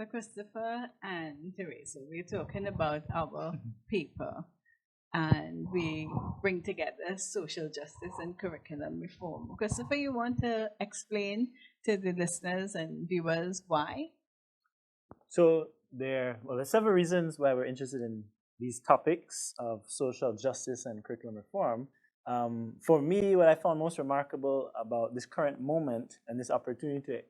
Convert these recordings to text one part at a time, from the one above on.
So, Christopher and Teresa, we're talking about our paper, and we bring together social justice and curriculum reform. Christopher, you want to explain to the listeners and viewers why? So there's several reasons why we're interested in these topics of social justice and curriculum reform. For me, what I found most remarkable about this current moment and this opportunity to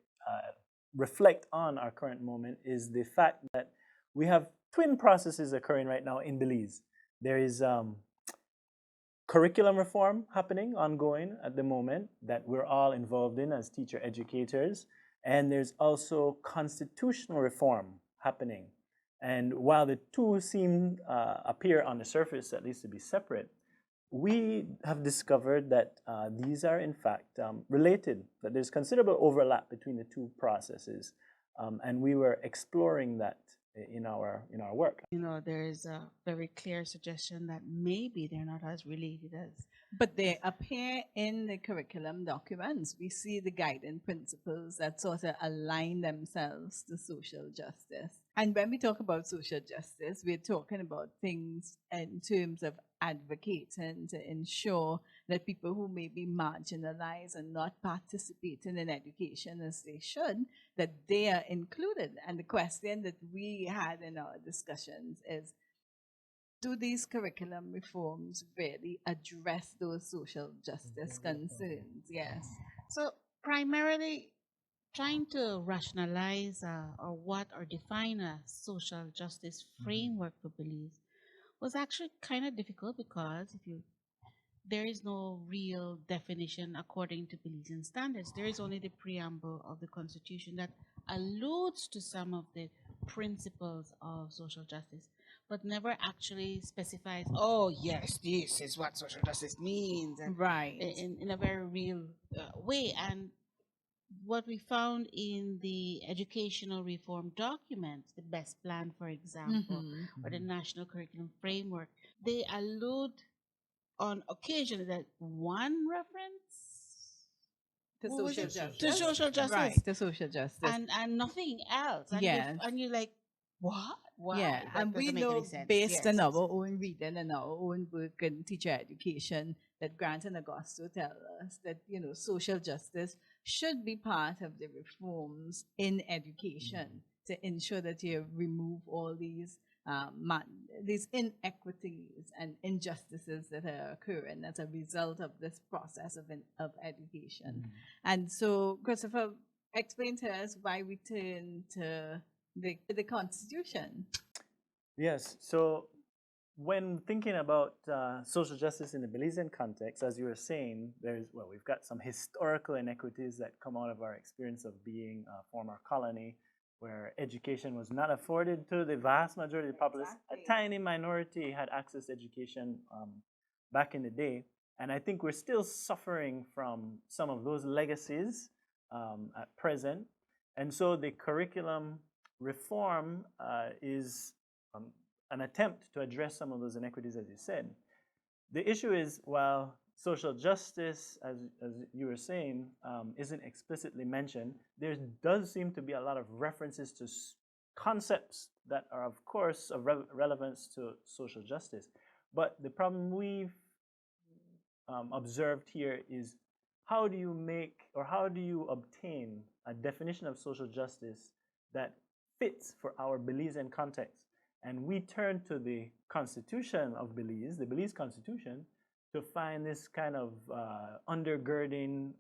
reflect on our current moment is the fact that we have twin processes occurring right now in Belize. There is curriculum reform happening, ongoing at the moment, that we're all involved in as teacher educators. And there's also constitutional reform happening. And while the two appear on the surface at least to be separate, we have discovered that these are in fact related, that there's considerable overlap between the two processes. And we were exploring that in our work. There is a very clear suggestion that maybe they're not as related as. But they appear in the curriculum documents. We see the guiding principles that sort of align themselves to social justice. And when we talk about social justice, we're talking about things in terms of advocating to ensure that people who may be marginalized and not participating in education as they should, that they are included. And the question that we had in our discussions is, do these curriculum reforms really address those social justice concerns? Yes. So primarily trying to rationalize or define a social justice framework for Belize was actually kind of difficult because there is no real definition according to Belizean standards. There is only the preamble of the Constitution that alludes to some of the principles of social justice, but never actually specifies, oh, yes, this is what social justice means, and Right. in a very real way. And what we found in the educational reform documents, the best plan, for example, or the National Curriculum Framework, they allude on occasion that one reference To social justice. to social justice, Right, to social justice. and nothing else. And Yes. and you're like, what? Why? Yeah, That and we doesn't make know any sense. based Yes. on our own reading and our own work in teacher education that Grant and Augusto tell us that social justice should be part of the reforms in education to ensure that you remove all these these inequities and injustices that are occurring as a result of this process of education. And so, Christopher, explain to us why we turn to the Constitution. Yes, so when thinking about social justice in the Belizean context, as you were saying, we've got some historical inequities that come out of our experience of being a former colony, where education was not afforded to the vast majority of the populace. Exactly. A tiny minority had access to education back in the day. And I think we're still suffering from some of those legacies at present. And so the curriculum reform is an attempt to address some of those inequities, as you said. The issue is, while social justice, as you were saying, isn't explicitly mentioned, there does seem to be a lot of references to concepts that are, of course, of relevance to social justice. But the problem we've observed here is, how do you obtain a definition of social justice that fits for our Belizean context? And we turn to the Constitution of Belize, the Belize Constitution, to find this kind of undergirding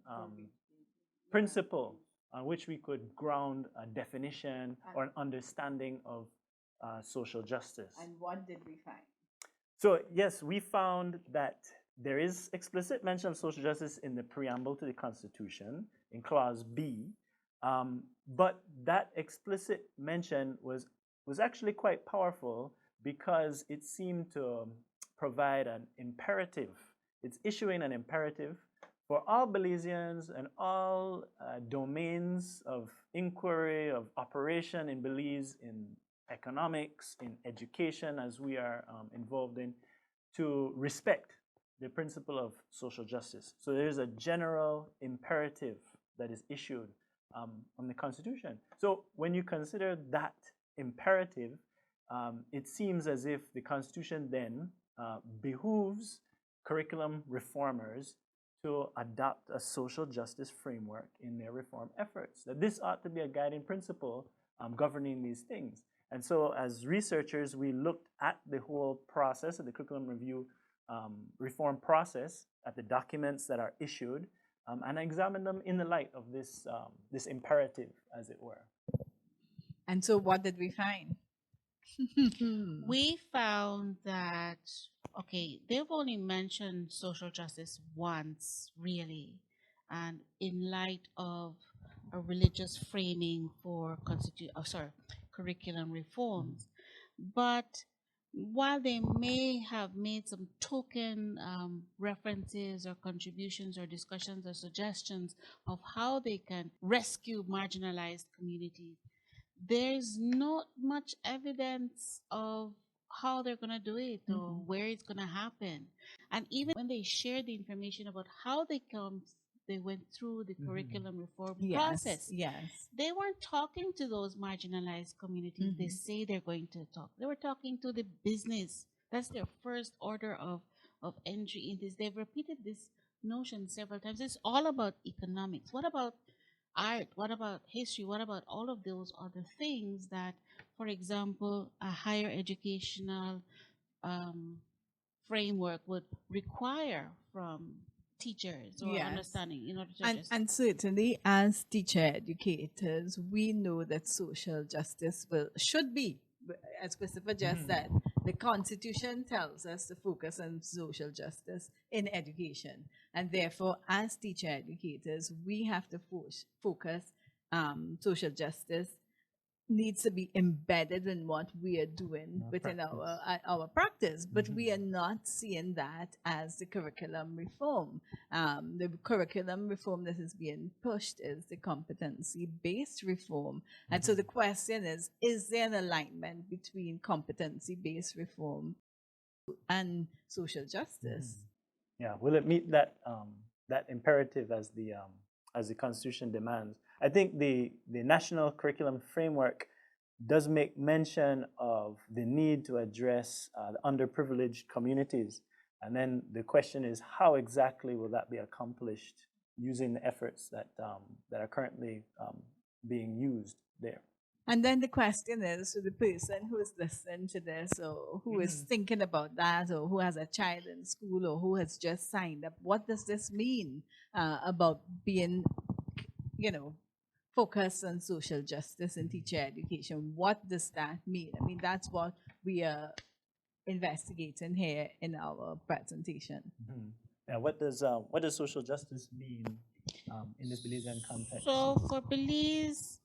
principle on which we could ground a definition or an understanding of social justice. And what did we find? So yes, we found that there is explicit mention of social justice in the preamble to the Constitution, in Clause B, but that explicit mention was actually quite powerful because it seemed to provide an imperative. It's issuing an imperative for all Belizeans and all domains of inquiry, of operation in Belize, in economics, in education, as we are involved in, to respect the principle of social justice. So there's a general imperative that is issued from the Constitution. So when you consider that imperative, it seems as if the Constitution then behooves curriculum reformers to adopt a social justice framework in their reform efforts. That this ought to be a guiding principle governing these things. And so as researchers, we looked at the whole process of the curriculum review reform process, at the documents that are issued, and examined them in the light of this, this imperative, as it were. And so what did we find? We found that, okay, they've only mentioned social justice once, really, and in light of a religious framing for curriculum reforms. But while they may have made some token references or contributions or discussions or suggestions of how they can rescue marginalized communities, there's not much evidence of how they're going to do it or where it's going to happen. And even when they share the information about how they went through the curriculum reform process, they weren't talking to those marginalized communities. They say they're going to talk. They were talking to the business. That's their first order of entry in this. They've repeated this notion several times. It's all about economics. What about art? What about history? What about all of those other things that, for example, a higher educational framework would require from teachers or understanding in order to and certainly as teacher educators, we know that social justice should be, as Christopher just said, the Constitution tells us to focus on social justice in education. And therefore, as teacher educators, we have to focus social justice needs to be embedded in what we are doing within our practice, but we are not seeing that as the curriculum reform. The curriculum reform that is being pushed is the competency-based reform. And so the question is there an alignment between competency-based reform and social justice? Yeah, will it meet that that imperative as the Constitution demands? I think the National Curriculum Framework does make mention of the need to address the underprivileged communities. And then the question is, how exactly will that be accomplished using the efforts that are currently being used there? And then the question is to the person who is listening to this, or who is thinking about that, or who has a child in school, or who has just signed up, what does this mean about being, focused on social justice and teacher education? What does that mean? I mean, that's what we are investigating here in our presentation. Yeah, what does social justice mean in this Belizean context? So for Belize,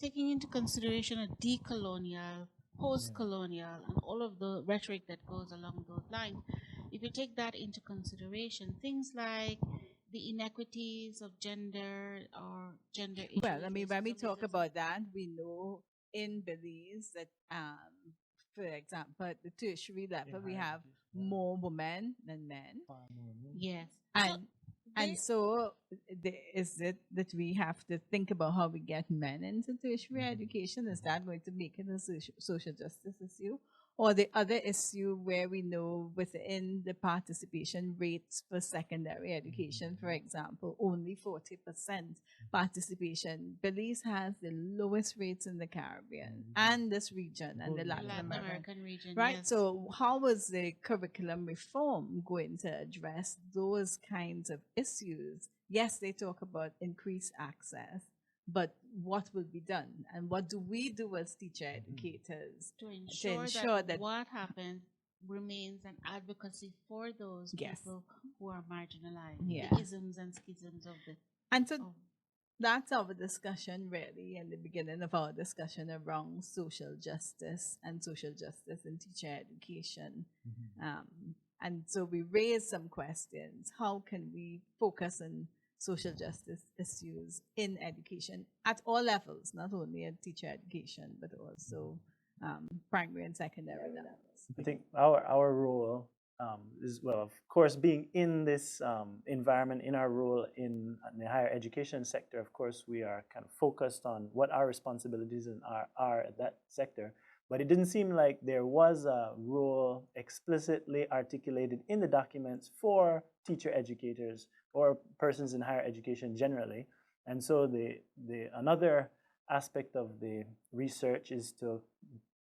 taking into consideration a decolonial, post-colonial, and all of the rhetoric that goes along those lines, if you take that into consideration, things like the inequities of gender or gender issues. Well, I mean, when we talk about that, we know in Belize that, for example, at the tertiary level, we have more women than men. Yes. And so is it that we have to think about how we get men into tertiary education? Is that going to make it a social justice issue? Or the other issue where we know within the participation rates for secondary education, for example, only 40% participation. Belize has the lowest rates in the Caribbean and this region and the Latin American region. Right. Yes. So how is the curriculum reform going to address those kinds of issues? Yes, they talk about increased access, but what will be done, and what do we do as teacher educators to ensure that what happens remains an advocacy for those people who are marginalized, the isms and schisms of the. And so that's our discussion, really, in the beginning of our discussion around social justice and social justice in teacher education. And so we raised some questions. How can we focus on social justice issues in education at all levels, not only in teacher education, but also primary and secondary levels? I think our role well, of course, being in this environment, in our role in the higher education sector, of course, we are kind of focused on what our responsibilities are at that sector. But it didn't seem like there was a role explicitly articulated in the documents for teacher educators or persons in higher education generally. And so another aspect of the research is to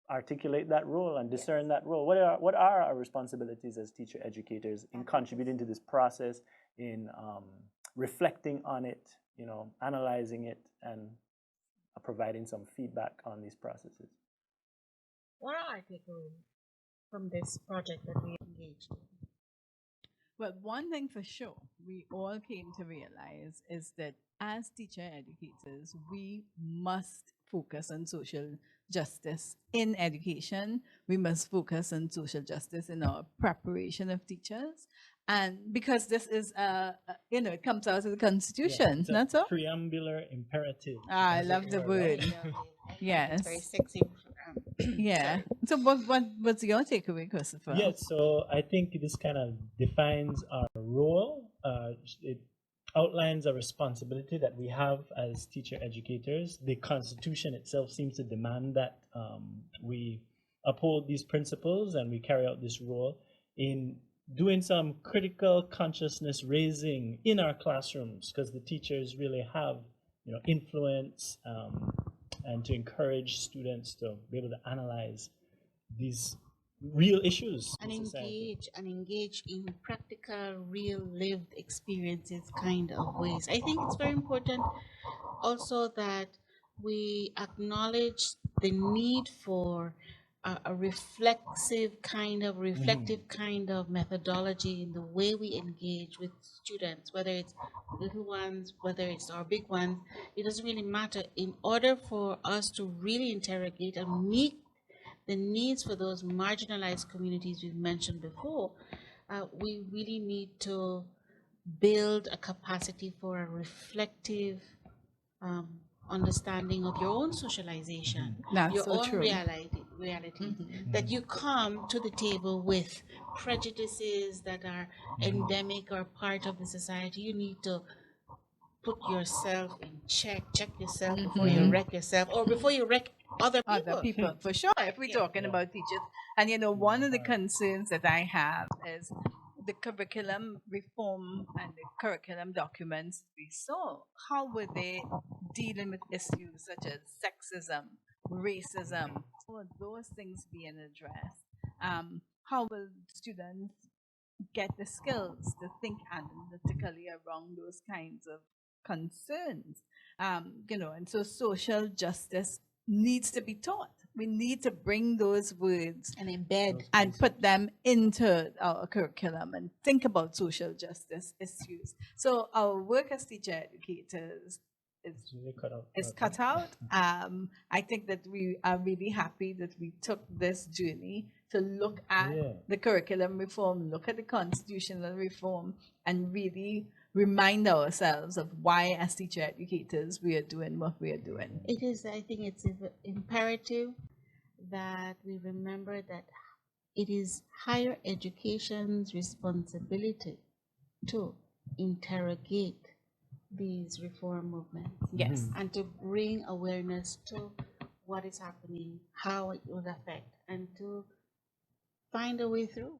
articulate that role and discern that role. What are our responsibilities as teacher educators in contributing to this process, in reflecting on it, analyzing it, and providing some feedback on these processes? What are our takeaways from this project that we engaged in? Well, one thing for sure we all came to realize is that as teacher educators, we must focus on social justice in education. We must focus on social justice in our preparation of teachers. And because this is, it comes out of the Constitution, it's not so? Preambular imperative. I love the word. Yes. It's very sexy. Yeah. So what's your takeaway, Christopher? Yeah, so I think this kind of defines our role. It outlines a responsibility that we have as teacher educators. The Constitution itself seems to demand that we uphold these principles and we carry out this role in doing some critical consciousness raising in our classrooms, because the teachers really have influence and to encourage students to be able to analyze these real issues and in society. engage in practical, real lived experiences kind of ways. I think it's very important also that we acknowledge the need for a reflective kind of methodology in the way we engage with students, whether it's little ones, whether it's our big ones. It doesn't really matter. In order for us to really interrogate and meet the needs for those marginalized communities we've mentioned before, we really need to build a capacity for a reflective understanding of your own socialization, That's your so own true. reality, that you come to the table with prejudices that are endemic or part of the society. You need to put yourself in check yourself before you wreck yourself, or before you wreck other people. For sure. If we're talking about teachers, and one of the concerns that I have is the curriculum reform and the curriculum documents we saw. How were they dealing with issues such as sexism, racism, all of those things being addressed? How will students get the skills to think analytically around those kinds of concerns? And so social justice needs to be taught. We need to bring those words And embed and put them into our curriculum and think about social justice issues. So our work as teacher educators is cut out. I think that we are really happy that we took this journey to look at the curriculum reform, look at the constitutional reform, and really remind ourselves of why, as teacher educators, we are doing what we are doing. It is, I think it's imperative that we remember that it is higher education's responsibility to interrogate these reform movements. Yes. And to bring awareness to what is happening, how it will affect, and to find a way through.